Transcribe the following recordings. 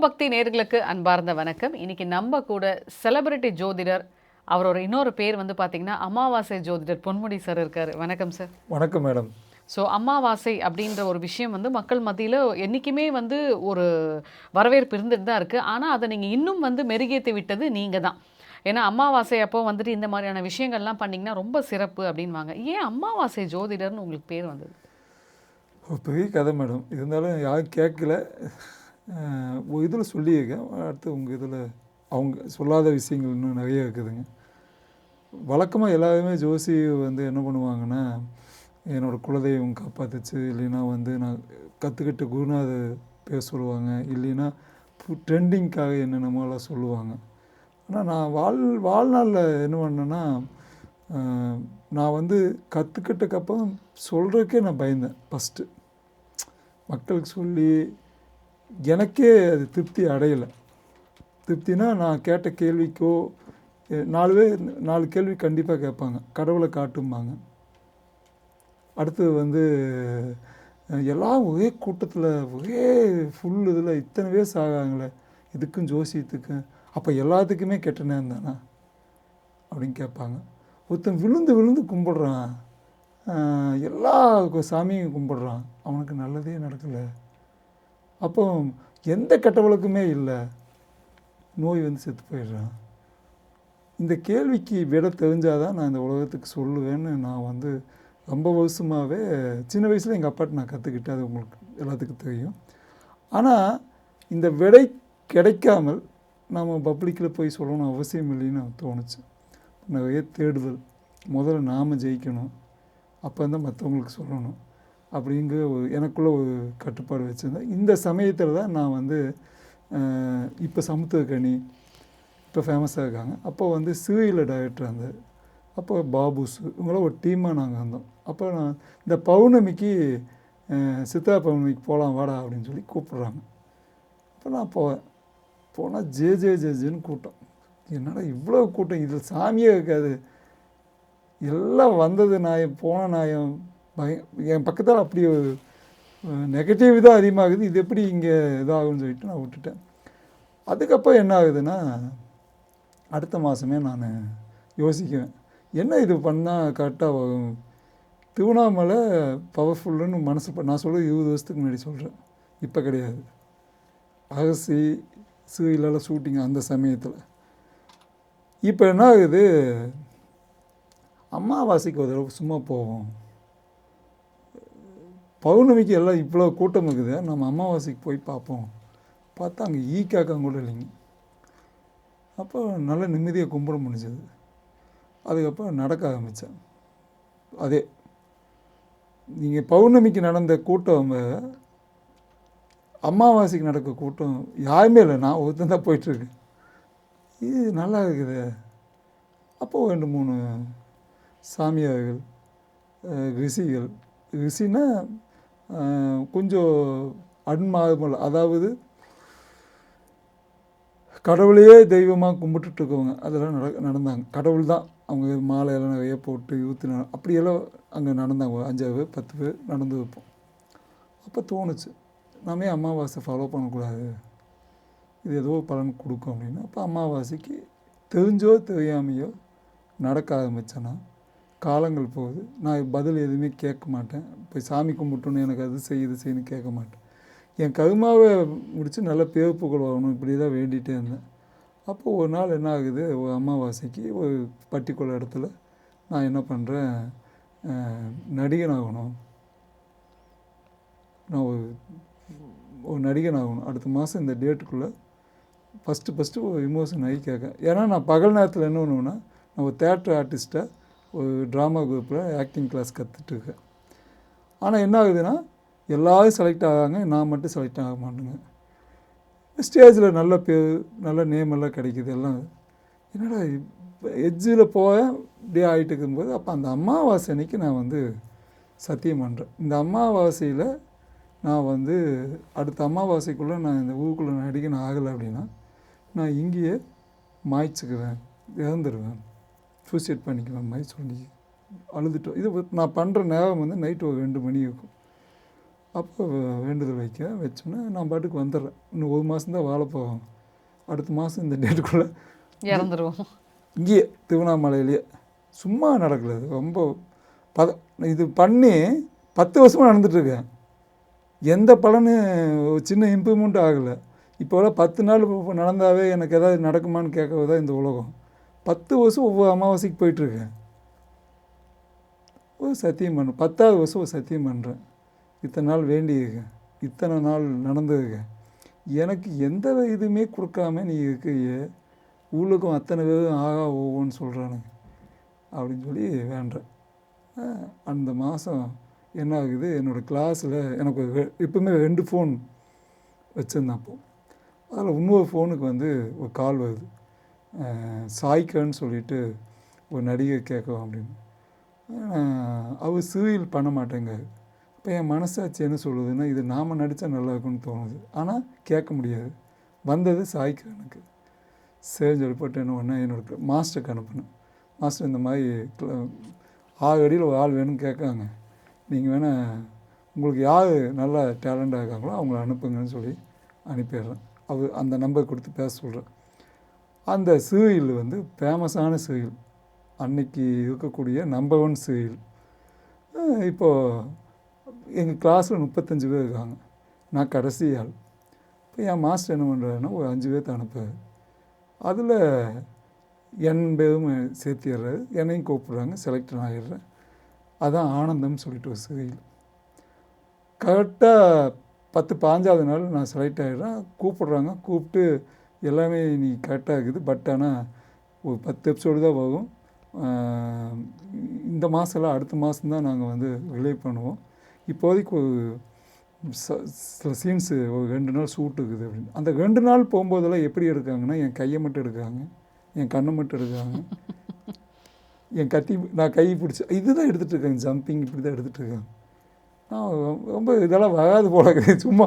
பக்தி நேயர்களுக்கு அன்பார்ந்த வணக்கம். இன்னைக்கு நம்ம கூட செலிபிரிட்டி ஜோதிடர், அவரோட இன்னொரு பேர் வந்து பார்த்தீங்கன்னா அமாவாசை ஜோதிடர் பொன்முடி சார் இருக்காரு. வணக்கம் சார். வணக்கம் மேடம். ஸோ அமாவாசை அப்படின்ற ஒரு விஷயம் வந்து மக்கள் மத்தியில் என்றைக்குமே வந்து ஒரு வரவேற்பு இருந்துட்டு தான் இருக்குது. ஆனால் அதை நீங்கள் இன்னும் வந்து மெருகேற்றி விட்டது நீங்கள் தான். ஏன்னா அமாவாசை அப்போ வந்துட்டு இந்த மாதிரியான விஷயங்கள்லாம் பண்ணிங்கன்னா ரொம்ப சிறப்பு அப்படின்வாங்க. ஏன் அமாவாசை ஜோதிடர்னு உங்களுக்கு பேர் வந்தது? ஒரு பெரிய கதை மேடம். இருந்தாலும் யாரும் கேட்கல. ஒரு இதில் சொல்லியிருக்கேன். அடுத்து உங்கள் இதில் அவங்க சொல்லாத விஷயங்கள் இன்னும் நிறைய இருக்குதுங்க. வழக்கமாக எல்லாருமே ஜோசி வந்து என்ன பண்ணுவாங்கன்னா, என்னோடய குலதெய்வம் காப்பாற்றுச்சு, இல்லைன்னா வந்து நான் கற்றுக்கிட்ட குருநாதர் பேர் சொல்லுவாங்க, இல்லைன்னா ட்ரெண்டிங்க்காக என்னென்னமோலாம் சொல்லுவாங்க. ஆனால் நான் வாழ்நாளில் என்ன பண்ணேன்னா, நான் வந்து கற்றுக்கிட்டக்கப்புறம் சொல்கிறதுக்கே நான் பயந்தேன். ஃபஸ்ட்டு மக்களுக்கு சொல்லி எனக்கே அது திருப்தி அடையலை. திருப்தினா நான் கேட்ட கேள்விக்கோ 4 கேள்வி கண்டிப்பாக கேட்பாங்க. கடவுளை காட்டும்பாங்க. அடுத்தது வந்து எல்லாம் ஒரே கூட்டத்தில் ஒரே ஃபுல் இதில் இத்தனை பேர் சாகாங்களே, இதுக்கும் ஜோசியத்துக்கும் அப்போ எல்லாத்துக்குமே கெட்ட நேரம் தானா அப்படின்னு கேட்பாங்க. ஒருத்தன் விழுந்து விழுந்து கும்பிட்றான், எல்லா சாமியும் கும்பிட்றான், அவனுக்கு நல்லதே நடக்கலை. அப்போ எந்த கெட்ட வழக்குமே இல்லை, நோய் வந்து செத்து போயிடுறான். இந்த கேள்விக்கு விட தெரிஞ்சாதான் நான் இந்த உலகத்துக்கு சொல்லுவேன்னு நான் வந்து ரொம்ப வருஷமாகவே சின்ன வயசில் எங்கள் அப்பாட்ட நான் கற்றுக்கிட்டேன். அது உங்களுக்கு எல்லாத்துக்கும் தெரியும். ஆனால் இந்த விடை கிடைக்காமல் நம்ம பப்ளிக்கில் போய் சொல்லணும் அவசியம் இல்லைன்னு தோணுச்சு. நிறைய தேடுதல். முதல்ல நாம் ஜெயிக்கணும், அப்போ தான் மற்றவங்களுக்கு சொல்லணும் அப்படிங்கிற எனக்குள்ளே ஒரு கட்டுப்பாடு வச்சுருந்தேன். இந்த சமயத்தில் தான் நான் வந்து இப்போ சமுத்திரக்கனி இப்போ ஃபேமஸாக இருக்காங்க. அப்போ வந்து சிவியில் டைரக்டர் இருந்தார். அப்போ பாபுஸ் இவங்களாம் ஒரு டீமாக நாங்கள் வந்தோம். அப்போ நான் இந்த பௌர்ணமிக்கு சித்ரா பௌர்ணமிக்கு போகலாம் வாடா அப்படின்னு சொல்லி கூப்பிட்றாங்க. அப்போ நான் போனால் ஜேன்னு கூட்டம். என்னடா இவ்வளோ கூட்டம், இதில் சாமியே இருக்காது, எல்லாம் வந்தது நாயம் போன நாயம், என் பக்கத்தில் அப்படி ஒரு நெகட்டிவ் தான் அதிகமாகுது, இது எப்படி இங்கே இதாகும்னு சொல்லிட்டு நான் விட்டுட்டேன். அதுக்கப்புறம் என்ன ஆகுதுன்னா, அடுத்த மாதமே நான் யோசிக்குவேன், என்ன இது பண்ணால் கரெக்டாக வரும். திருவண்ணாமலை பவர்ஃபுல்லுன்னு மனசு நான் சொல்கிறது 20 வருஷத்துக்கு முன்னாடி சொல்கிறேன், இப்போ கிடையாது. அகசி சீரியலால் ஷூட்டிங் அந்த சமயத்தில். இப்போ என்ன ஆகுது, அமாவாசைக்கு ஒரு தடவை சும்மா போவோம், பௌர்ணமிக்கு எல்லாம் இவ்வளோ கூட்டம் இருக்குது, நம்ம அமாவாசைக்கு போய் பார்ப்போம். பார்த்தா அங்கே ஈக்காக்கம் கூட இல்லைங்க. அப்போ நல்ல நிம்மதியாக கும்பிட முடிஞ்சது. அதுக்கப்புறம் நடக்க ஆரம்பித்தேன். அதே நீங்கள் பௌர்ணமிக்கு நடந்த கூட்டம் அமாவாசைக்கு நடக்க கூட்டம் யாருமே இல்லை, நான் ஒருத்தன் தான் போயிட்டுருக்கேன். இது நல்லா இருக்குது. அப்போது 2-3 சாமியார்கள், ரிஷினா கொஞ்சம் அன்மார்மல், அதாவது கடவுளையே தெய்வமாக கும்பிட்டுட்டு இருக்கவங்க, அதெல்லாம் நடந்தாங்க. கடவுள் தான், அவங்க மாலையெல்லாம் நிறைய போட்டு அப்படியெல்லாம் அங்கே நடந்தாங்க. 5 பேர் 10 பேர் நடந்து வைப்போம். அப்போ தோணுச்சு, நாமே அமாவாசை ஃபாலோ பண்ணக்கூடாது, இது ஏதோ பலன் கொடுக்கும் அப்படின்னு. அப்போ அமாவாசைக்கு தெரிஞ்சோ தெரியாமையோ நடக்க ஆரம்பித்தேன்னா காலங்கள் போகுது. நான் பதில் எதுவுமே கேட்க மாட்டேன். போய் சாமி கும்பிட்டோன்னு எனக்கு அது செய்யணும்னு கேட்க மாட்டேன். என் கருமாவை முடித்து நல்ல பேர் புகழ் வரணும், இப்படி தான் வேண்டிகிட்டே இருந்தேன். அப்போது ஒரு நாள் என்ன ஆகுது, ஒரு அமாவாசைக்கு ஒரு பர்டிகுலர் இடத்துல நான் என்ன பண்ணுறேன், நடிகன் ஆகணும், நான் ஒரு நடிகன் ஆகணும், அடுத்த மாதம் இந்த டேட்டுக்குள்ளே ஃபஸ்ட்டு ஒரு விமோசன் ஆகி கேட்க. ஏன்னா நான் பகல் நேரத்தில் என்ன பண்ணுவேன்னா, நான் ஒரு தேட்டர் ஆர்டிஸ்ட்டாக ஒரு ட்ராமா குரூப்பில் ஆக்டிங் கிளாஸ் கற்றுட்ருக்கேன். ஆனால் என்ன ஆகுதுன்னா, எல்லோரும் செலக்ட் ஆகாங்க, நான் மட்டும் செலக்ட் ஆக மாட்டேங்க. ஸ்டேஜில் நல்ல பேர் நல்ல நேமெல்லாம் கிடைக்கிது எல்லாம். என்னடா எட்ஜில் இப்படியே ஆகிட்டு இருக்கும்போது, அப்போ அந்த அமாவாசை அன்னைக்கு நான் வந்து சத்தியம் பண்ணுறேன், இந்த அமாவாசையில் நான் வந்து அடுத்த அமாவாசைக்குள்ளே நான் இந்த ஊருக்குள்ளே நடிகன் ஆகலை அப்படின்னா நான் இங்கேயே மாய்ச்சிக்குவேன், இறந்துடுவேன், சூசைட் பண்ணிக்குவேன் மாதிரி சொல்லி அழுதுட்டோம். இது நான் பண்ணுற நேரம் வந்து நைட்டு ஒரு 2 மணி இருக்கும். அப்போ வேண்டுதல் வச்சோன்னா நான் பாட்டுக்கு வந்துடுறேன். இன்னும் 1 மாதம் தான் வாழ போவோம். அடுத்த மாதம் இந்த டேட்டுக்குள்ளே இறந்துருவோம். இங்கேயே திருவண்ணாமலையிலேயே சும்மா நடக்கல. அது ரொம்ப இது பண்ணி 10 வருஷமாக நடந்துகிட்ருக்கேன். எந்த பலனும் ஒரு சின்ன இம்ப்ரூவ்மெண்ட் ஆகலை. இப்போலாம் 10 நாள் நடந்தாவே எனக்கு ஏதாவது நடக்குமான்னு கேட்கறது தான் இந்த உலகம். 10 வருஷம் ஒவ்வொரு அமாவாசைக்கு போயிட்டுருக்கேன். ஒரு சத்தியம் பண்ண 10வது வருஷம் ஒரு சத்தியம் பண்ணுறேன். இத்தனை நாள் வேண்டியிருக்கேன், இத்தனை நாள் நடந்திருக்கேன், எனக்கு எந்த இதுவுமே கொடுக்காம நீ இருக்கையே, ஊருக்கும் அத்தனை பேரும் ஆகா ஓவோன்னு சொல்கிறானுங்க அப்படின்னு சொல்லி வேண்டுறேன். அந்த மாதம் என்ன ஆகுது, என்னோடய கிளாஸில் எனக்கு எப்பவுமே 2 ஃபோன் வச்சுருந்தேன். அப்போது அதில் இன்னொரு ஃபோனுக்கு வந்து ஒரு கால் வருது. சாய்க்கான்னு சொல்லிட்டு ஒரு நடிகை கேட்கும் அப்படின்னு. அவர் சீரியல் பண்ண மாட்டேங்காரு. இப்போ என் மனசாட்சி என்ன சொல்லுதுன்னா, இது நாம் நடித்தா நல்லா இருக்குன்னு தோணுது, ஆனால் கேட்க முடியாது. வந்தது சாய்க்கானுக்கு. சரின்னு சொல்லி போட்டு என்ன பண்ணேன், என்னோடய மாஸ்டருக்கு அனுப்பினேன். மாஸ்டர் இந்த மாதிரி 6 அடியில் ஒரு ஆள் வேணும்னு கேட்காங்க, நீங்கள் வேணால் உங்களுக்கு யார் நல்லா டேலண்டாக இருக்காங்களோ அவங்கள அனுப்புங்கன்னு சொல்லி அனுப்பிடுறேன். அவர் அந்த நம்பர் கொடுத்து பேச சொல்கிறேன். அந்த சீரியல் வந்து ஃபேமஸான சீரியல், அன்னைக்கு இருக்கக்கூடிய நம்பர் 1 சீரியல். இப்போது எங்கள் கிளாஸில் 35 பேர் இருக்காங்க, நான் கடைசி ஆள். இப்போ என் மாஸ்டர் என்ன பண்ணுறாருன்னா ஒரு 5 பேர்த்த அனுப்புறாரு. அதில் என் பேரும் சேர்த்திடுறாரு, என்னையும் கூப்பிட்றாங்க, செலக்ட் ஆகிடுறேன். அதான் ஆனந்தம்னு சொல்லிட்டு ஒரு சீரியல். கரெக்டாக 10-15வது நாள் நான் செலக்ட் ஆகிடுறேன். கூப்பிட்றாங்க, கூப்பிட்டு எல்லாமே நீ கரெக்டாக இருக்குது, பட் ஆனால் ஒரு 10 எபிசோடு தான் வரும், இந்த மாதம்லாம் அடுத்த மாதம்தான் நாங்கள் வந்து ரிலீவ் பண்ணுவோம், இப்போதைக்கு ஒரு சில சீன்ஸு ஒரு 2 நாள் ஷூட் இருக்குது அப்படின்னு. அந்த 2 நாள் போகும்போதெல்லாம் எப்படி எடுக்காங்கன்னா, என் கையை மட்டும் எடுக்காங்க, என் கண்ணை மட்டும் எடுக்காங்க, என் நான் கை பிடிச்சி இதுதான் எடுத்துகிட்டு இருக்கேன், ஜம்பிங் இப்படி தான் எடுத்துகிட்டு இருக்கேன். நான் ரொம்ப இதெல்லாம் வராது போல இருக்குது, சும்மா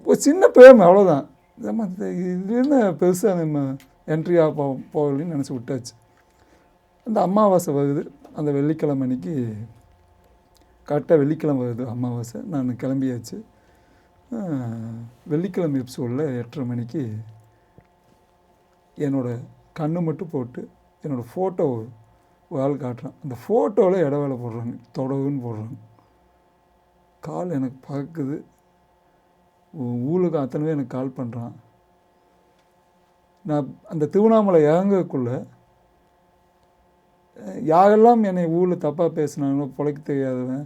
ஒரு சின்ன பிரேம் அவ்வளோதான். நம்ம இதுலேருந்து பெருசாக நம்ம என்ட்ரியாக போகலன்னு நினச்சி விட்டாச்சு. அந்த அமாவாசை வருது, அந்த வெள்ளிக்கிழமை அன்றைக்கி கரெக்டாக வெள்ளிக்கிழமை வருது அமாவாசை, நான் கிளம்பியாச்சு. வெள்ளிக்கிழமை எபிசோடில் 8:30 மணிக்கு என்னோடய கண்ணு மட்டும் போட்டு என்னோடய ஃபோட்டோ ஒரு ஆள் காட்டுறான். அந்த ஃபோட்டோவில் இடவேளை போடுறாங்க, தொடவுன்னு போடுறாங்க. கால் எனக்கு பறக்குது. ஊருக்கு அத்தனை பேர் எனக்கு கால் பண்ணுறான். நான் அந்த திருவண்ணாமலை இறங்கக்குள்ளே யாரெல்லாம் என்னை ஊரில் தப்பாக பேசினாங்களோ, பிழைக்க தெரியாதவன்,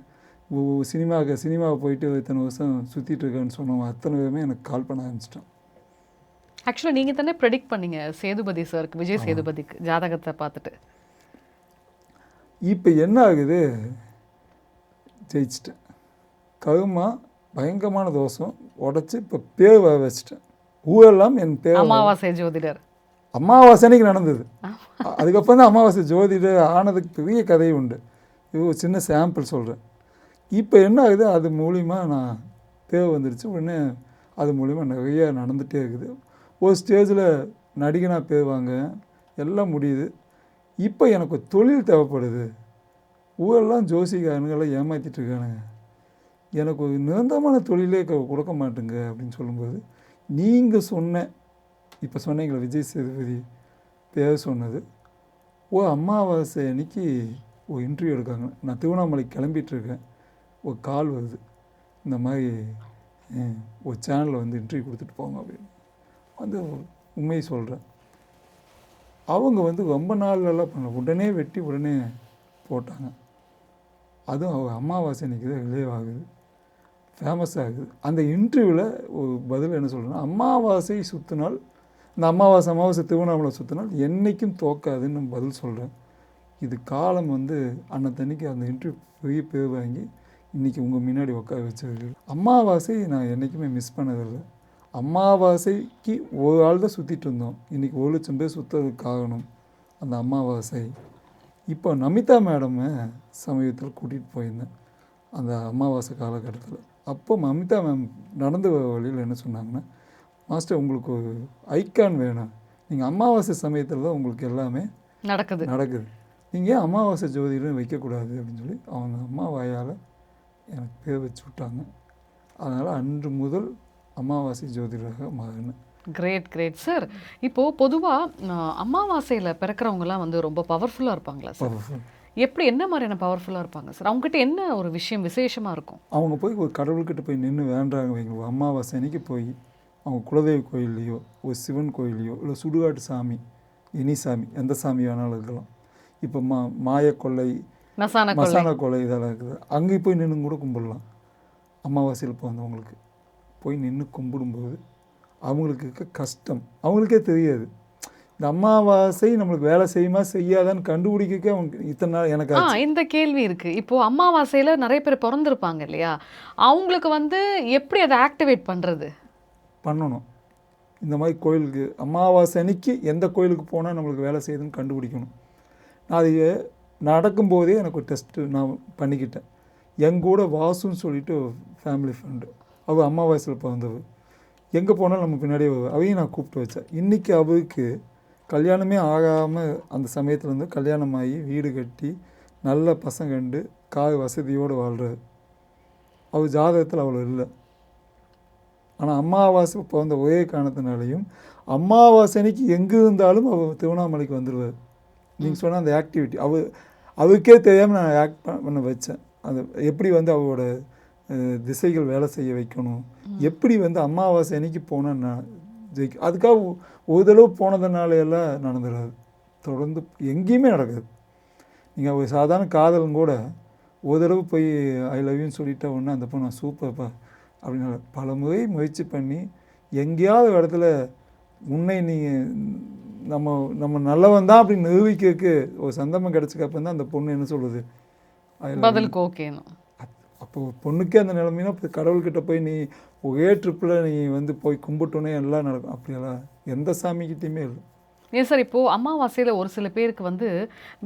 சினிமாவை போயிட்டு இத்தனை வருஷம் சுற்றிட்டு இருக்கேன்னு சொன்னவன் அத்தனை பேருமே எனக்கு கால் பண்ண ஆரம்பிச்சிட்டான். ஆக்சுவலாக நீங்கள் தானே ப்ரெடிக்ட் பண்ணீங்க சேதுபதி சாருக்கு, விஜய் சேதுபதிக்கு ஜாதகத்தை பார்த்துட்டு. இப்போ என்ன ஆகுது, ஜெயிச்சிட்டேன். கருமா பயங்கரமான தோஷம் உடச்சி இப்போ பேர் வர வச்சிட்டேன். ஊரெல்லாம் என் பேர் அமாவாசை ஜோதிடர். அமாவாசை அன்னைக்கு நடந்தது. அதுக்கப்புறம் தான் அமாவாசை ஜோதிடர் ஆனதுக்கு பெரிய கதை உண்டு. இது ஒரு சின்ன சாம்பிள் சொல்கிறேன். இப்போ என்ன ஆகுது, அது மூலிமா நான் பேர் வந்துடுச்சு. உடனே அது மூலிமா நிறைய நடந்துகிட்டே இருக்குது. ஒரு ஸ்டேஜில் நடிகனாக பேர் வாங்க எல்லாம் முடியுது. இப்போ எனக்கு ஒரு தொழில் தேவைப்படுது. ஊரெல்லாம் ஜோசிகாரனுங்கெல்லாம் ஏமாற்றிட்டு இருக்கானுங்க, எனக்கு ஒரு நிரந்தரமான தொழிலே கொடுக்க மாட்டேங்க அப்படின்னு சொல்லும்போது, நீங்கள் இப்போ சொன்னீங்களே விஜய் சேதுபதி பேர் சொன்னது, அமாவாசை அன்னைக்கு ஒரு இன்டர்வியூ எடுக்காங்க. நான் திருவண்ணாமலைக்கு கிளம்பிகிட்ருக்கேன், ஒரு கால் வருது, இந்த மாதிரி ஒரு சேனலில் வந்து இன்டர்வியூ கொடுத்துட்டு போங்க அப்படின்னு வந்து உண்மையை சொல்கிறேன். அவங்க வந்து ரொம்ப நாள்லாம் பண்ணல, உடனே வெட்டி உடனே போட்டாங்க. அதுவும் அவங்க அமாவாசை அன்றைக்கி தான் ரிலேவ் ஆகுது, ஃபேமஸ் ஆகுது. அந்த இன்டர்வியூவில் ஒரு பதில் என்ன சொல்கிறேன்னா, அமாவாசை சுற்றினால், இந்த அமாவாசை திருவண்ணாமலை சுற்றினால் என்றைக்கும் தோக்காதுன்னு நான் பதில் சொல்கிறேன். இது காலம் வந்து அன்னத்தன்னைக்கு அந்த இன்டர்வியூ பெரிய பேர் வாங்கி இன்றைக்கி உங்கள் முன்னாடி உட்கார வச்சது. அமாவாசை நான் என்றைக்குமே மிஸ் பண்ணதில்லை. அமாவாசைக்கு ஒரு ஆள் தான் சுற்றிட்டு இருந்தோம், இன்றைக்கி 1,00,000 பேர் சுற்றுறதுக்கு காரணம் அந்த அமாவாசை. இப்போ நமிதா மேடமை சமீபத்தில் கூட்டிகிட்டு போயிருந்தேன் அந்த அமாவாசை காலகட்டத்தில். அப்போ நமிதா மேம் நடந்து வர வழியில் என்ன சொன்னாங்கன்னா, மாஸ்டர் உங்களுக்கு ஒரு ஐக்கான் வேணும், நீங்கள் அமாவாசை சமயத்தில் தான் உங்களுக்கு எல்லாமே நடக்குது, நீங்கள் ஏன் அமாவாசை ஜோதிடம் வைக்கக்கூடாது அப்படின்னு சொல்லி அவங்க அம்மா வாயால் எனக்கு பேர் வச்சு விட்டாங்க. அதனால் அன்று முதல் அமாவாசை ஜோதிடராக மாறினேன். Great great sir. இப்போது பொதுவாக அமாவாசையில் பிறக்கிறவங்கலாம் வந்து ரொம்ப பவர்ஃபுல்லாக இருப்பாங்களா சார்? பவர்ஃபுல். எப்படி என்ன மாதிரியான பவர்ஃபுல்லாக இருப்பாங்க சார்? அவங்ககிட்ட என்ன ஒரு விஷயம் விசேஷமாக இருக்கும்? அவங்க போய் ஒரு கடவுள்கிட்ட போய் நின்று வேண்டாங்க வைங்க, அமாவாசை அன்னைக்கு போய் அவங்க குலதெய்வ கோயில்லையோ ஒரு சிவன் கோயில்லையோ இல்லை சுடுகாட்டு சாமி, எனி சாமி, எந்த சாமி வேணாலும் இருக்கலாம். இப்போ மாயக்கொள்ளை, மசான கொலை இதெல்லாம் இருக்குது. அங்கே போய் நின்று கூட கும்பிடலாம். அமாவாசையில் வந்தவங்களுக்கு போய் நின்று கும்பிடும்போது அவங்களுக்கு இருக்க கஷ்டம் அவங்களுக்கே தெரியாது. இந்த அமாவாசை நம்மளுக்கு வேலை செய்யுமா செய்யாதான்னு கண்டுபிடிக்க அவங்க இத்தனை நாள் எனக்கு இந்த கேள்வி இருக்குது. இப்போது அமாவாசையில் நிறைய பேர் பிறந்திருப்பாங்க இல்லையா, அவங்களுக்கு வந்து எப்படி அதை ஆக்டிவேட் பண்ணுறது பண்ணணும். இந்த மாதிரி கோயிலுக்கு அமாவாசை அன்னைக்கு எந்த கோயிலுக்கு போனால் நம்மளுக்கு வேலை செய்யுதுன்னு கண்டுபிடிக்கணும். நான் அது நடக்கும்போதே எனக்கு ஒரு டெஸ்ட்டு நான் பண்ணிக்கிட்டேன். எங்கூட வாசுன்னு சொல்லிட்டு ஃபேமிலி ஃப்ரெண்டு, அவள் அமாவாசையில் பிறந்தவள். எங்கே போனாலும் நம்ம பின்னாடியே அவையும் நான் கூப்பிட்டு வச்சேன். இன்றைக்கி அவருக்கு கல்யாணமே ஆகாமல் அந்த சமயத்துலேருந்து கல்யாணம் ஆகி வீடு கட்டி நல்ல பசங்க கண்டு கார் வசதியோடு வாழ்கிறார். அவள் ஜாதகத்தில் அவ்வளோ இல்லை. ஆனால் அமாவாசை பிறந்த ஒரே காரணத்தினாலையும் அமாவாசை அன்னைக்கு எங்கே இருந்தாலும் அவள் திருவண்ணாமலைக்கு வந்துடுவார். நீங்கள் சொன்ன அந்த ஆக்டிவிட்டி அவருக்கே தெரியாமல் நான் ஆக்ட் பண்ண வச்சேன். அது எப்படி வந்து அவரோட திசைகள் வேலை செய்ய வைக்கணும், எப்படி வந்து அமாவாசை அன்னைக்கு போனால் நான் ஜெயிக்க. அதுக்காக ஒரு தடவை போனதுனால எல்லாம் நடந்துடாது, தொடர்ந்து எங்கேயுமே நடக்காது. நீங்கள் ஒரு சாதாரண காதலும் கூட ஒரு தடவை போய் ஐ லவ் யூன்னு சொல்லிட்டா ஒன்று அந்த பொண்ணு சூப்பர்ப்பா அப்படின்னு பல முறை முயற்சி பண்ணி எங்கேயாவது இடத்துல உன்னை நீங்கள் நம்ம நல்லவன் தான் அப்படின்னு நிரூபிக்கிறதுக்கு ஒரு சந்தர்ப்பம் கிடச்சிக்கப்போ தான் அந்த பொண்ணு என்ன சொல்லுது, பதிலுக்கு ஓகேன்னு. அப்போது பொண்ணுக்கே அந்த நிலைமைனா இப்போ கடவுள்கிட்ட போய் நீ ஒரே ட்ரிப்பில் நீ வந்து போய் கும்பிட்டோன்னே எல்லாம் நடக்கும். அப்படியெல்லாம் எந்த சாமிக்கிட்டையுமே இல்லை. ஏன் சார், இப்போது அமாவாசையில் ஒரு சில பேருக்கு வந்து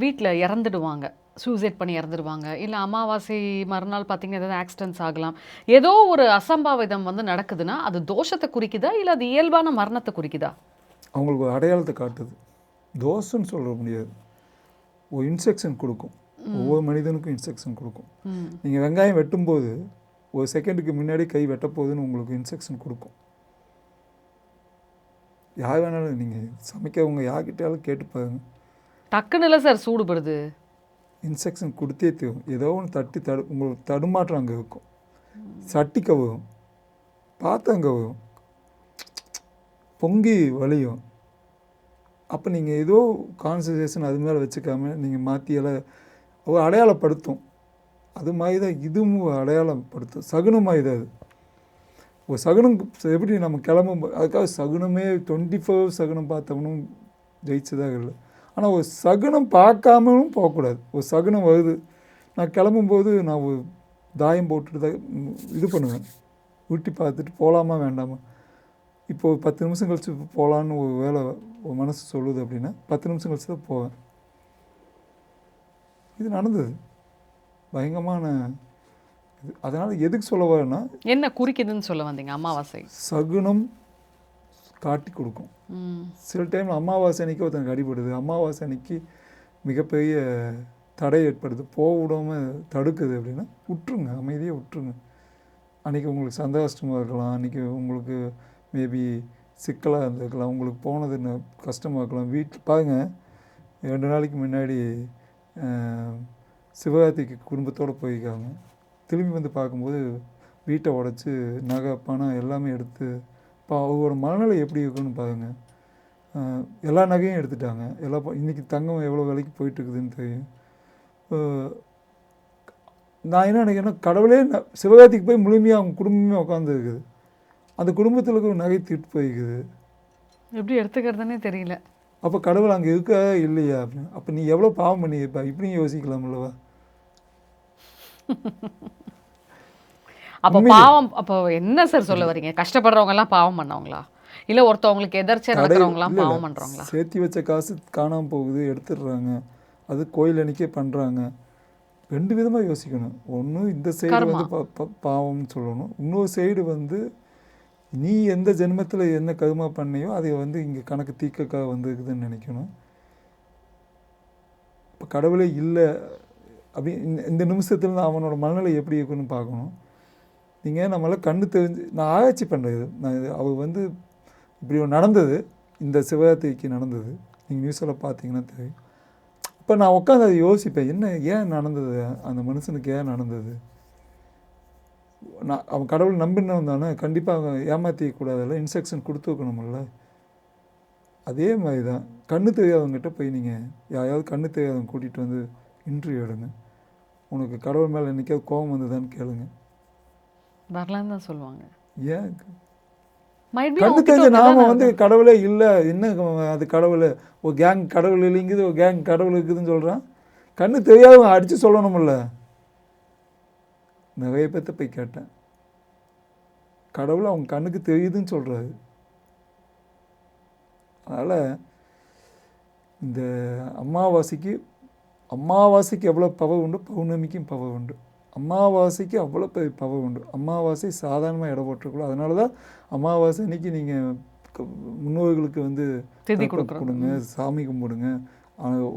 வீட்டில் இறந்துடுவாங்க, சூசைட் பண்ணி இறந்துடுவாங்க. இல்லை அமாவாசை மறுநாள் பார்த்திங்கன்னா ஏதாவது ஆக்சிடென்ட்ஸ் ஆகலாம். ஏதோ ஒரு அசம்பாவிதம் வந்து நடக்குதுன்னா அது தோஷத்தை குறிக்குதா இல்லை அது இயல்பான மரணத்தை குறிக்குதா? அவங்களுக்கு ஒரு அடையாளத்தை காட்டுது. தோஷம்னு சொல்ல முடியாது, ஒரு இன்ஸ்ட்ரக்ஷன் கொடுக்கும். ஒவ்வொரு மனிதனுக்கும் இன்ஸ்ட்ரக்ஷன் கொடுக்கும். நீங்கள் வெங்காயம் வெட்டும்போது ஒரு செகண்டுக்கு முன்னாடி கை வெட்டப்போகுதுன்னு உங்களுக்கு இன்ஸ்ட்ரக்ஷன் கொடுக்கும். யார் வேணாலும் நீங்கள் சமைக்கவங்க யார்கிட்டாலும் கேட்டு பாருங்க, டக்குன்னு இல்லை சார் சூடுபடுது. இன்ஸ்ட்ரக்ஷன் கொடுத்தே தரும். ஏதோ ஒன்று உங்களுக்கு தடுமாற்றம் அங்கே இருக்கும். சட்டி கவரும், பாத்திரம் கவரும், பொங்கி வலியும். அப்போ நீங்கள் ஏதோ கான்சன்ட்ரேஷன் அது மேலே வச்சுக்காம நீங்கள் மாற்றியெல்லாம் ஒரு அடையாளப்படுத்தும். அது மாதிரி தான் இதுவும் அடையாளப்படுத்தும். சகுனமாக இது அது ஒரு சகுனம். எப்படி நம்ம கிளம்பும் அதுக்காக சகுனமே 24 சகுனம் பார்த்தவனும் ஜெயிச்சதாக இல்லை. ஆனால் ஒரு சகுனம் பார்க்காமலும் போகக்கூடாது. ஒரு சகுனம் வருது, நான் கிளம்பும்போது நான் ஒரு தாயம் போட்டுட்டு தான் இது பண்ணுவேன், ஊட்டி பார்த்துட்டு போகலாமா வேண்டாமா. இப்போது 10 நிமிஷம் கழிச்சு போகலான்னு ஒரு வேலை ஒரு மனசு சொல்லுது அப்படின்னா 10 நிமிஷம் கழிச்சு தான் போவேன். இது நடந்தது, பயங்கரமான இது. அதனால் எதுக்கு சொல்ல வரேன்னா, என்ன குறிக்குதுன்னு சொல்ல வந்தீங்க? அமாவாசை சகுனம் காட்டி கொடுக்கும். சில டைமில் அமாவாசை அன்னைக்கு ஒருத்தனுக்கு அடிபடுது, அமாவாசை அன்னைக்கு மிகப்பெரிய தடை ஏற்படுது, போக விடாமல் தடுக்குது அப்படின்னா விட்டுருங்க, அமைதியாக விட்டுருங்க. அன்றைக்கி உங்களுக்கு சந்தோஷமாக இருக்கலாம், அன்றைக்கி உங்களுக்கு மேபி சிக்கலாக இருந்திருக்கலாம், உங்களுக்கு போனது கஷ்டமாக இருக்கலாம். வீட்டில் பாருங்கள், 2 நாளைக்கு முன்னாடி சிவராத்திரிக்கு குடும்பத்தோடு போயிருக்காங்க. திரும்பி வந்து பார்க்கும்போது வீட்டை உடச்சி நகை பணம் எல்லாமே எடுத்து, இப்போ அவரோட மனநிலை எப்படி இருக்குன்னு பாருங்கள். எல்லா நகையும் எடுத்துட்டாங்க, இன்றைக்கி தங்கம் எவ்வளோ விலைக்கு போயிட்டுருக்குதுன்னு தெரியும். நான் என்ன நினைக்கிறேன்னா, கடவுளே சிவராத்திரிக்கு போய் முழுமையாக அவங்க குடும்பமே உட்காந்துருக்குது, அந்த குடும்பத்தில் ஒரு நகை திட்டு போயிருக்குது, எப்படி எடுத்துக்கிறதுனே தெரியல. அப்போ கடவுள் அங்கே இருக்கா இல்லையா அப்படின்னு. அப்போ நீ எவ்வளோ பாவம் பண்ணியிருப்பா இப்படியும் யோசிக்கலாம்லவா. அப்போ பாவம், அப்போ என்ன சார் சொல்ல வரீங்க? கஷ்டப்படுறவங்கலாம் பாவம் பண்ணவங்களா இல்லை ஒருத்தவங்களுக்கு எதிர்ச்சியாக நடக்கிறவங்களாம் பாவம் பண்ணுறவங்களா? சேர்த்தி வச்ச காசு காணாமல் போகுது, எடுத்துடுறாங்க, அது கோயில் அன்னைக்கே பண்ணுறாங்க. 2 விதமாக யோசிக்கணும். ஒன்று இந்த சைடு வந்து பாவம்னு சொல்லணும், இன்னொரு சைடு வந்து நீ எந்த ஜென்மத்தில் என்ன கருமா பண்ணியோ அதை வந்து இங்கே கணக்கு தீர்க்கக்காக வந்துருக்குதுன்னு நினைக்கணும். இப்போ கடவுளே இல்லை அப்படி இந்த நிமிஷத்துல அவனோட மனநிலை எப்படி இருக்குன்னு பார்க்கணும். நீங்கள் நம்மளால் கண்ணு தெரிஞ்சு நான் ஆராய்ச்சி பண்ணுறது நான் இது அவர் வந்து இப்படி ஒன்று நடந்தது, இந்த சிவராத்திரிக்கு நடந்தது. நீங்கள் நியூஸில் பார்த்தீங்கன்னா தெரியும். இப்போ நான் உட்காந்து அதை யோசிப்பேன், என்ன ஏன் நடந்தது, அந்த மனுஷனுக்கு ஏன் நடந்தது. நான் அவன் கடவுள் நம்பினவன் தானே, கண்டிப்பாக அவன் ஏமாற்றிக்கூடாதுல்ல, இன்ஸ்ட்ரக்ஷன் கொடுத்து வைக்கணுமில்ல. அதே மாதிரி தான் கண்ணு தெரியாதவங்ககிட்ட போய் நீங்கள் யாராவது கண்ணு தெரியாதவங்க கூட்டிகிட்டு வந்து இன்டர்வியூ எடுங்க. உனக்கு கடவுள் மேலே என்னைக்காவது கோபம் வந்ததான்னு கேளுங்க. வரலான்னு தான் சொல்லுவாங்க. ஏன் Might be கண்ணு அவங்ககிட்ட தெரிஞ்ச ஒரு நாம கதாநாயகன். வந்து கடவுளே இல்லை, என்ன அது கடவுள், ஒரு கேங் கடவுள் இல்லைங்குது, ஒரு கேங் கடவுள் இருக்குதுன்னு சொல்கிறான். கண்ணு தெரியாதவங்க அடித்து சொல்லணுமில்ல. நிறைய பேர்த்த போய் கேட்டேன், கடவுள் அவங்க கண்ணுக்கு தெரியுதுன்னு சொல்கிறாரு. அதனால் இந்த அமாவாசைக்கு எவ்வளோ பவர் உண்டு, பௌர்ணமிக்கும் பவர் உண்டு. அமாவாசைக்கு அவ்வளோ பெரிய பவர் உண்டு. அமாவாசை சாதாரணமாக இடம் போட்டுருக்கூடாது. அதனால தான் அமாவாசை அன்னைக்கு நீங்கள் முன்னோர்களுக்கு வந்து திதி தர்ப்பணம் கொடுங்க, சாமி கும்பிடுங்க.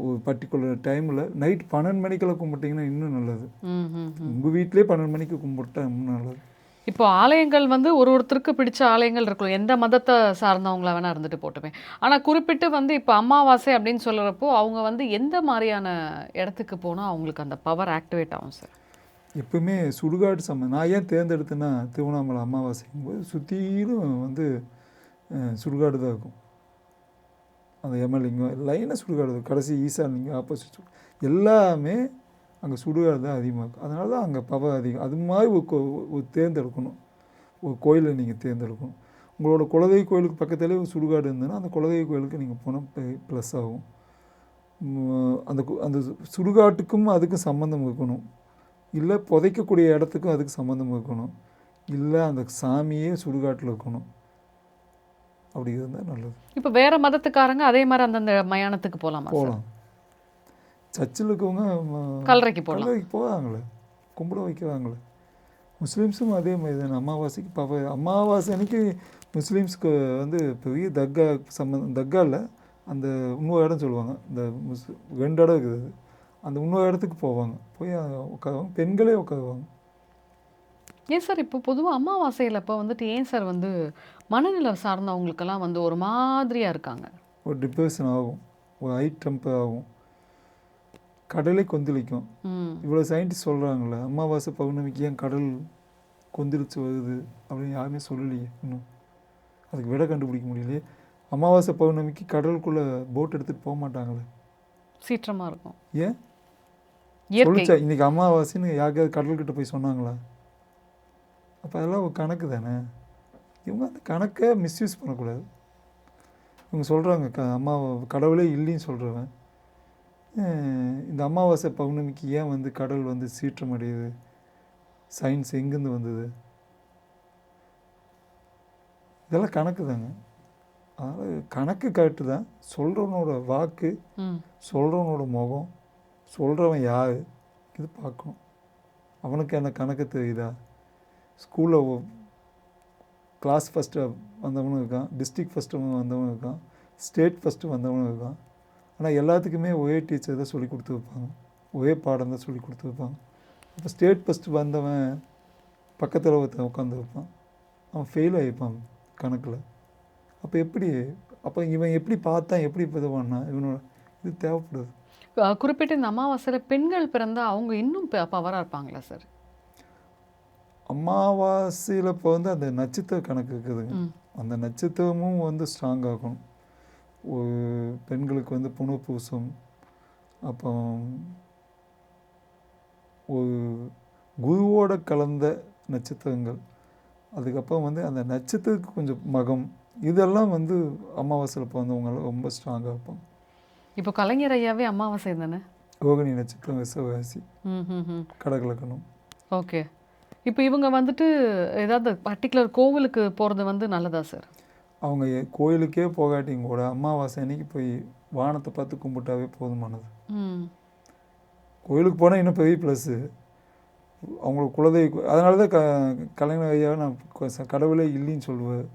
ஒரு பர்டிகுலர் டைமில் நைட் 12 மணிக்கெல்லாம் கும்பிட்டிங்கன்னா இன்னும் நல்லது. உங்கள் வீட்டிலே 12 மணிக்கு கும்பிட்டா இன்னும் நல்லது. இப்போ ஆலயங்கள் வந்து ஒருத்தருக்கு பிடிச்ச ஆலயங்கள் இருக்கும். எந்த மதத்தை சார்ந்தவங்களா வேணா இருந்துட்டு போட்டுமே. ஆனால் குறிப்பிட்டு வந்து இப்போ அமாவாசை அப்படின்னு சொல்கிறப்போ அவங்க வந்து எந்த மாதிரியான இடத்துக்கு போனால் அவங்களுக்கு அந்த பவர் ஆக்டிவேட் ஆகும் சார்? எப்பவுமே சுடுகாடு நான் ஏன் தேர்ந்தெடுத்தேன்னா, திருவண்ணாமலை அமாவாசைக்கும் போது சுற்றிலும் வந்து சுடுகாடு தான் இருக்கும். அந்த யமலிங்கம் லைனாக சுடுகாடு இருக்கும். கடைசி ஈசான்லிங்கம் ஆப்போசிட் எல்லாமே அங்கே சுடுகாடு தான் அதிகமாக இருக்கும். அதனால தான் அங்கே பவர் அதிகம். அது மாதிரி ஒரு தேர்ந்தெடுக்கணும். ஒரு கோயிலை நீங்கள் தேர்ந்தெடுக்கணும். உங்களோட குலதெய்வ கோயிலுக்கு பக்கத்துலேயே ஒரு சுடுகாடு இருந்ததுன்னா அந்த குலதெய்வ கோயிலுக்கு நீங்கள் போனால் ப்ளஸ் ஆகும். அந்த சுடுகாட்டுக்கும் அதுக்கும் சம்மந்தம் இருக்கணும். இல்லை புதைக்கக்கூடிய இடத்துக்கும் அதுக்கு சம்மந்தம் இருக்கணும். இல்லை அந்த சாமியே சுடுகாட்டில் இருக்கணும். அப்படி இருந்தால் நல்லது. இப்போ வேற மதத்துக்காரங்க அதே மாதிரி அந்தந்த மயானத்துக்கு போகலாமா? போகலாம். சர்ச்சில் இருக்கவங்க கல்லறைக்கு போகலாம். கல்லறைக்கு போவாங்களே, கும்பிட வைக்கிறாங்களே. முஸ்லீம்ஸும் அதே மாதிரி தானே. அமாவாசைக்கு அமாவாசை அன்னைக்கு முஸ்லீம்ஸ்க்கு வந்து பெரிய தர்கா இல்லை, அந்த இன்னொரு இடம் சொல்லுவாங்க, இந்த 2 இடம் இருக்குது. அந்த இன்னொரு இடத்துக்கு போவாங்க, போய் உட்காருவாங்க, பெண்களே உட்காருவாங்க. ஏன் சார் இப்போ பொதுவாக அமாவாசையில் இப்போ வந்துட்டு ஏன் சார் வந்து மனநிலை சார்ந்தவங்களுக்கெல்லாம் வந்து ஒரு மாதிரியாக இருக்காங்க? ஒரு டிப்ரெஷன் ஆகும், ஒரு ஹை டெம்பர் ஆகும், கடலே கொந்தளிக்கும். இவ்வளோ சயின்டிஸ்ட் சொல்கிறாங்களே, அமாவாசை பௌர்ணமிக்கு ஏன் கடல் கொந்தளிச்சு வருது அப்படின்னு யாருமே சொல்லலையே இன்னும். அதுக்கு விட கண்டுபிடிக்க முடியலையே. அமாவாசை பௌர்ணமிக்கு கடலுக்குள்ளே போட் எடுத்துகிட்டு போக மாட்டாங்களே, சீற்றமாக இருக்கும். ஏன் சொல்லிச்சா இன்றைக்கி அமாவாசைன்னு யாருக்காவது கடல்கிட்ட போய் சொன்னாங்களா? அப்போ அதெல்லாம் ஒரு கணக்கு தானே. இவங்க அந்த கணக்கை மிஸ்யூஸ் பண்ணக்கூடாது. இவங்க சொல்கிறாங்க கடவுளே இல்லைன்னு சொல்கிறவன் இந்த அமாவாசை பௌர்ணமிக்கு ஏன் வந்து கடல் வந்து சீற்றம் அடையுது, சயின்ஸ் எங்கேருந்து வந்தது, இதெல்லாம் கணக்கு தாங்க. அதனால் கணக்கு கரெக்டு தான். சொல்கிறவனோட வாக்கு, சொல்கிறவனோட முகம், சொல்கிறவன் யார், இது பார்க்கணும். அவனுக்கு என்ன கணக்கு தெரியுதா? ஸ்கூலில் கிளாஸ் ஃபஸ்ட்டு வந்தவனும் இருக்கான், டிஸ்ட்ரிக்ட் ஃபஸ்ட்டு வந்தவனும் இருக்கான், ஸ்டேட் ஃபஸ்ட்டு வந்தவனும் இருக்கான். ஆனால் எல்லாத்துக்குமே ஒரே டீச்சர் தான் சொல்லி கொடுத்து வைப்பாங்க, ஒரே பாடம் தான் சொல்லி கொடுத்து வைப்பாங்க. இப்போ ஸ்டேட் ஃபஸ்ட்டு வந்தவன் பக்கத்தில் ஒருத்தன் உட்காந்து வைப்பான், அவன் ஃபெயில் ஆகிப்பான் கணக்கில். அப்போ இவன் எப்படி பார்த்தான், எப்படி இது பண்ணான், இவனோட இது தேவைப்படுது. குறிப்பிட்ட இந்த அமாவாசையில் பெண்கள் பிறந்தால் அவங்க இன்னும் பவராக இருப்பாங்களா சார்? அமாவாசையில் இப்போ வந்து அந்த நட்சத்திர கணக்கு இருக்குதுங்க. அந்த நட்சத்திரமும் வந்து ஸ்ட்ராங்காக இருக்கணும். ஒரு பெண்களுக்கு வந்து புனர்பூசம், அப்போ ஒரு குருவோட கலந்த நட்சத்திரங்கள், அதுக்கப்புறம் வந்து அந்த நட்சத்திரத்துக்கு கொஞ்சம் மகம், இதெல்லாம் வந்து அமாவாசையில் பிறந்தவங்களாம் ரொம்ப ஸ்ட்ராங்காக இருப்பாங்க. இப்போ கலைஞர் ஐயாவே அமாவாசை தானே? ரோகிணி நட்சத்திரம், விசவராசி, கடகலக்கணம். ஓகே. இப்போ இவங்க வந்துட்டு ஏதாவது பர்டிகுலர் கோவிலுக்கு போகிறது வந்து நல்லதா சார்? அவங்க கோயிலுக்கே போகாட்டிங்க கூட அமாவாசை அன்னைக்கு போய் வானத்தை பார்த்து கும்பிட்டாவே போதுமானது. கோயிலுக்கு போனால் இன்னும் பெரிய ப்ளஸ்ஸு. அவங்களுக்கு குலதெய்வ அதனால தான் கலைஞர் ஐயாவை நான் கடவுளே இல்லைன்னு சொல்லுவேன்.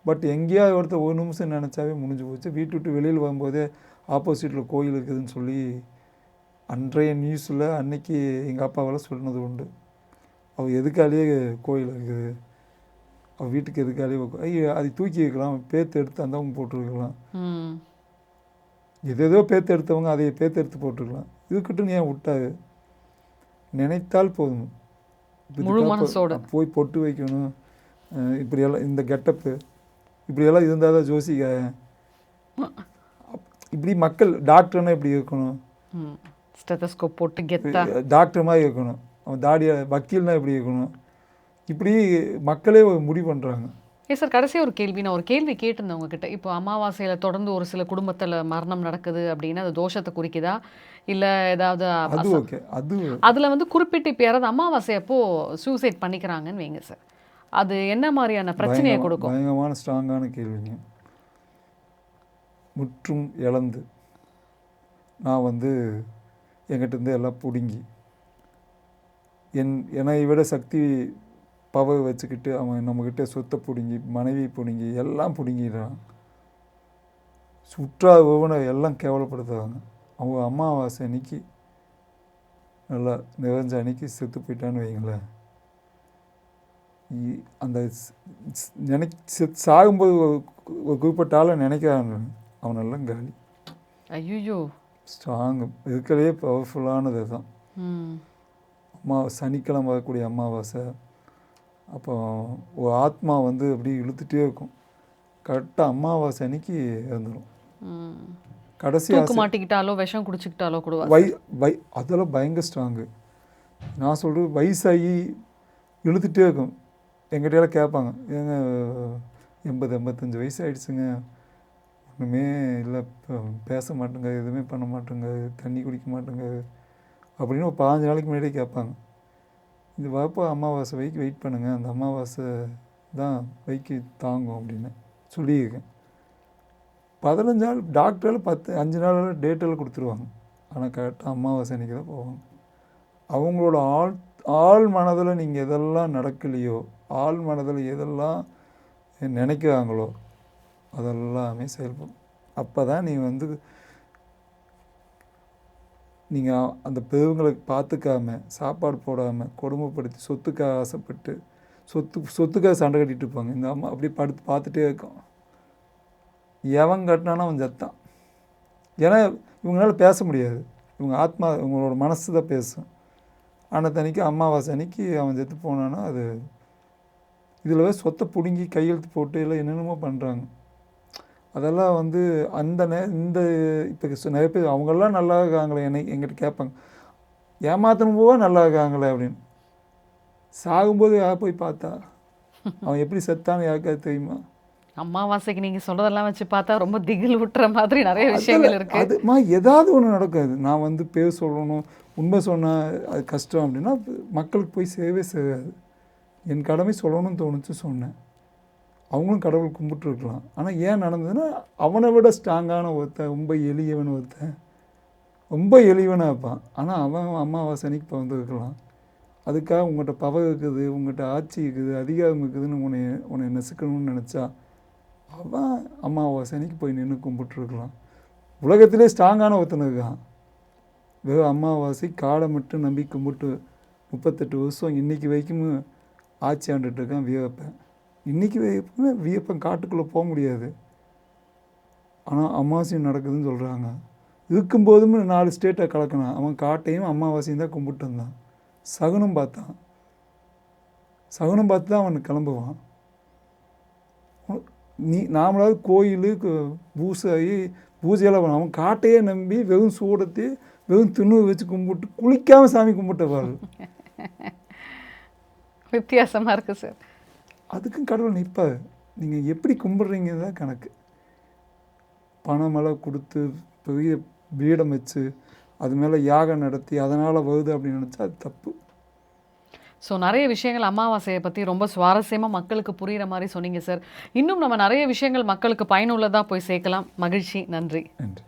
பட் எங்கேயாவது ஒருத்தர் ஒரு நிமிஷம் நினச்சாவே முடிஞ்சு போச்சு. வீட்டு விட்டு வெளியில் வரும்போதே ஆப்போசிட்டில் கோயில் இருக்குதுன்னு சொல்லி அன்றைய நியூஸில் அன்னைக்கு எங்கள் அப்பாவெல்லாம் சொன்னது உண்டு. அவள் எதுக்காலேயே கோயில் இருக்குது, அவள் வீட்டுக்கு எதுக்காலேயே ஐயோ அதை தூக்கி வைக்கலாம், பேத்து எடுத்து அந்தவங்க போட்டுருக்கலாம், ம். எதேதோ பேத்து எடுத்தவங்க அதை பேத்து எடுத்து போட்டுருக்கலாம், இதுக்கிட்டுன்னு ஏன் விட்டாது? நினைத்தால் போதும். முழு மனசோட போய் பொட்டு வைக்கணும், இப்படியெல்லாம் இந்த கெட்டப்பு இப்படியெல்லாம் இருந்தால் தான் ஜோசிக்க, இப்படி மக்கள் டாக்டர்னா இப்படி இருக்கணும், ஸ்டெத்தஸ்கோப் போட்டு கெத்தா டாக்டர் மாதிரி இருக்கணும், அவன் தாடியை வக்கீல்னா இப்படி இருக்கணும், இப்படி மக்களே முடிவு பண்ணுறாங்க. சார் கடைசியாக ஒரு கேள்வி, நான் ஒரு கேள்வி கேட்டிருந்தேன் உங்ககிட்ட. இப்போ அமாவாசையில் தொடர்ந்து ஒரு சில குடும்பத்தில் மரணம் நடக்குது அப்படின்னா அது தோஷத்தை குறிக்குதா இல்லை ஏதாவது அது ஓகே, அது அதில் வந்து குறிப்பிட்டு இப்போ யாராவது அமாவாசை அப்போ சூசைட் பண்ணிக்கிறாங்கன்னு வைங்க சார், அது என்ன மாதிரியான பிரச்சனையை கொடுக்கும்? பயங்கரமான ஸ்ட்ராங்கான கேள்விங்க. முற்றும் இழந்து நான் வந்து என்கிட்ட இருந்து எல்லாம் பிடுங்கி என்னை விட சக்தி பவர் வச்சுக்கிட்டு அவன் நம்மக்கிட்ட சொத்தை பிடுங்கி மனைவி பிடுங்கி எல்லாம் பிடுங்கிடுறான், சுற்றா ஒவ்வொன்று எல்லாம் கேவலப்படுத்துறாங்க. அவங்க அமாவாசை அன்னைக்கு நல்லா நிறைஞ்ச அன்னைக்கு செத்து போயிட்டான்னு வைங்களேன், அந்த சாகும்போது ஒரு குறிப்பிட்ட ஆளை நினைக்கிறாங்க, அவனெல்லாம் காலி. ஐயோ, ஸ்ட்ராங்கு இருக்கிறதே பவர்ஃபுல்லானது தான். சனிக்கிழமை வரக்கூடிய அமாவாசை அப்போ ஒரு ஆத்மா வந்து அப்படி இழுத்துட்டே இருக்கும், கரெக்டாக அமாவாசை அன்னைக்கு இறந்துடும். கடைசி மாட்டிக்கிட்டாலோ விஷம் குடிச்சிக்கிட்டாலோ கூட அதெல்லாம் பயங்கர ஸ்ட்ராங்கு. நான் சொல்கிறது வயசாகி இழுத்துட்டே இருக்கும். எங்கிட்டலாம் கேட்பாங்க, ஏங்க 80-85 வயசு ஆகிடுச்சுங்க, ஒன்றுமே இல்லை, பேச மாட்டேங்க, எதுவுமே பண்ண மாட்டேங்க, தண்ணி குடிக்க மாட்டேங்க அப்படின்னு ஒரு 15 நாளைக்கு முன்னாடியே கேட்பாங்க. இது வரப்போ அமாவாசை வைக்கு வெயிட் பண்ணுங்கள், அந்த அமாவாசை தான் வைக்கு தாங்கும் அப்படின்னு சொல்லியிருக்கேன். 15 நாள் டாக்டரால் 5 நாள் டேட்டெல்லாம் கொடுத்துருவாங்க, ஆனால் கரெக்டாக அமாவாசை அன்றைக்கி தான் போவாங்க. அவங்களோட ஆள் மனதில் நீங்கள் எதெல்லாம் நடக்கலையோ, ஆள் மனதில் எதெல்லாம் நினைக்கிறாங்களோ அதெல்லாமே செயல்படும். அப்போ தான் நீங்கள் அந்த பெருவங்களை பார்த்துக்காம, சாப்பாடு போடாமல், கொடுமைப்படுத்தி, சொத்துக்காக ஆசைப்பட்டு சொத்துக்காக சண்டை கட்டிகிட்டு இருப்பாங்க. இந்த அம்மா அப்படியே படுத்து பார்த்துட்டே இருக்கும், எவன் கட்டினாலும் அவன் சத்தான். ஏன்னா இவங்களால பேச முடியாது, இவங்க ஆத்மா இவங்களோட மனசு தான் பேசும். ஆனால் அன்னைக்கு அமாவாசை அன்னைக்கு அவன் செத்து போனான்னா அது இதில் சொத்தை பிடுங்கி கையெழுத்து போட்டு எல்லாம் என்னென்னமோ பண்ணுறாங்க. அதெல்லாம் வந்து இந்த இப்போ நிறைய பேர் அவங்கெல்லாம் நல்லா இருக்காங்களே எங்கிட்ட கேட்பாங்க, ஏமாத்தணும் போவா நல்லா இருக்காங்களே அப்படின்னு. சாகும்போது யார் போய் பார்த்தா அவன் எப்படி செத்தான்னு யாருக்காவது தெரியுமா? அமாவாசைக்கு நீங்கள் சொல்கிறதெல்லாம் வச்சு பார்த்தா ரொம்ப திகில் விட்டுற மாதிரி நிறைய விஷயங்கள் இருக்குது. அதுமா ஏதாவது ஒன்று நடக்காது. நான் வந்து பேர் சொல்லணும், உண்மை சொன்னால் அது கஷ்டம் அப்படின்னா மக்களுக்கு போய் சேவே செய்யாது. என் கடமை சொல்லணும்னு தோணுச்சு, சொன்னேன். அவங்களும் கடவுள் கும்பிட்டுருக்கலாம். ஆனால் ஏன் நடந்ததுன்னா அவனை விட ஸ்ட்ராங்கான ஒருத்தன், ரொம்ப எளியவன் ஒருத்தன், ரொம்ப எளியவனாக இருப்பான். ஆனால் அவன் அமாவாசை அன்னைக்கு பிறந்திருக்கலாம். அதுக்காக உங்கள்கிட்ட பவர் இருக்குது, உங்கள்கிட்ட ஆட்சி இருக்குது, அதிகாரம் இருக்குதுன்னு உன்னை நெசுக்கணும்னு நினச்சா அவன் அமாவாசை அன்னைக்கு போய் நின்று கும்பிட்டுருக்கலாம். உலகத்திலே ஸ்ட்ராங்கான ஒருத்தன் இருக்கான், வெறும் அமாவாசை காடை மட்டும் நம்பி கும்பிட்டு 38 வருஷம் இன்றைக்கி வரைக்கும் ஆட்சி ஆண்டுட்டுருக்கான் வீரப்பன். இன்றைக்கி வரைக்குமே வீரப்பன் காட்டுக்குள்ளே போக முடியாது. ஆனால் அமாவாசையும் நடக்குதுன்னு சொல்கிறாங்க. இருக்கும்போதும் 4 ஸ்டேட்டை கலக்கினான். அவன் காட்டையும் அமாவாசையும் தான் கும்பிட்டு இருந்தான். சகுனம் பார்த்தான், சகுனம் பார்த்து தான் அவனுக்கு கிளம்புவான். நாமளாவது கோயிலுக்கு பூஜையெல்லாம் பண்ண, அவன் காட்டையே நம்பி வெறும் சூடத்தை வெறும் துணூறு வச்சு கும்பிட்டு குளிக்காமல் சாமி கும்பிட்டவாள். வித்தியாசமாக இருக்குது சார். அதுக்கும் கடவுள் நிற்பார். நீங்கள் எப்படி கும்பிட்றீங்க தான் கணக்கு. பணமெல்லாம் கொடுத்து பெரிய பீடம் வச்சு அது மேலே யாகம் நடத்தி அதனால் வருது அப்படின்னு நினச்சா அது தப்பு. ஸோ நிறைய விஷயங்கள் அமாவாசையை பற்றி ரொம்ப சுவாரஸ்யமாக மக்களுக்கு புரிகிற மாதிரி சொன்னீங்க சார். இன்னும் நம்ம நிறைய விஷயங்கள் மக்களுக்கு பயனுள்ளதாக போய் சேர்க்கலாம். மகிழ்ச்சி. நன்றி. நன்றி.